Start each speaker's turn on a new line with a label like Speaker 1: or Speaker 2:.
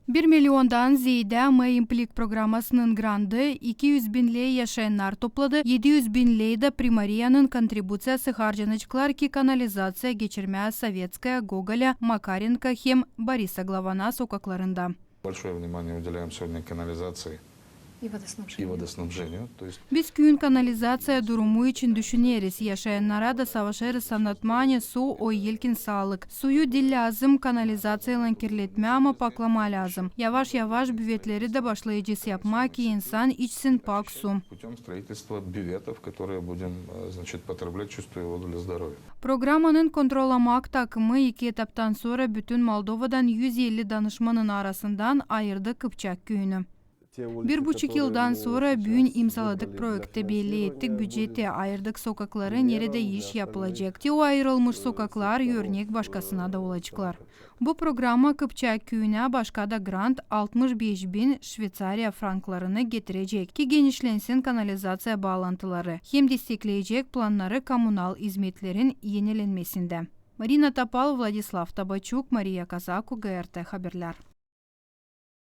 Speaker 1: 1 milyondan ziyade Mayimpliq programmasının grandı 200 binley yaşayanlar topladı. 700 binley de Primariyanın kontribusiyası harcanıcılar ki kanalizasiya geçirmeye Sovetskaya, Gogoля, Makarenko hem Borisa Glavana sokaklarında.
Speaker 2: Большое внимание уделяем сегодня канализации и водоснабжению.
Speaker 1: Biz gün kanalizasiya durumu için düşüneriz. Yaşayanlara da savaşırız anlatmanya su o yelkin sağlık. Suyu dil lazım, kanalizasyayla kirletme ama paklama lazım. Yavaş yavaş büvetleri de başlayacağız yapmak ki insan içsin pak su.
Speaker 2: Путем строительства бюветов, которые будем, потреблять чистую воду для здоровья.
Speaker 1: Programmanın kontrolamak takımı 2 etaptan sonra bütün Moldova'dan 150 danışmanın arasından ayırdı Kıpçak köyünü. 1,5 yıldan sonra bugün imzaladık projekte belli ettik, bütçete ayırdık sokakları nerede iş yapılacak. O ayrılmış sokaklar örnek başkasına da olacaklar. Bu programa Kıpçak köyüne başka da grant 65 bin Şveysariya franklarını getirecek ki genişlensin kanalizasya bağlantıları. Hem destekleyecek planları kommunal hizmetlerin yenilenmesinde. Marina Tapal, Vladislav Tabachuk, Maria Kazaku, GRT Haberler.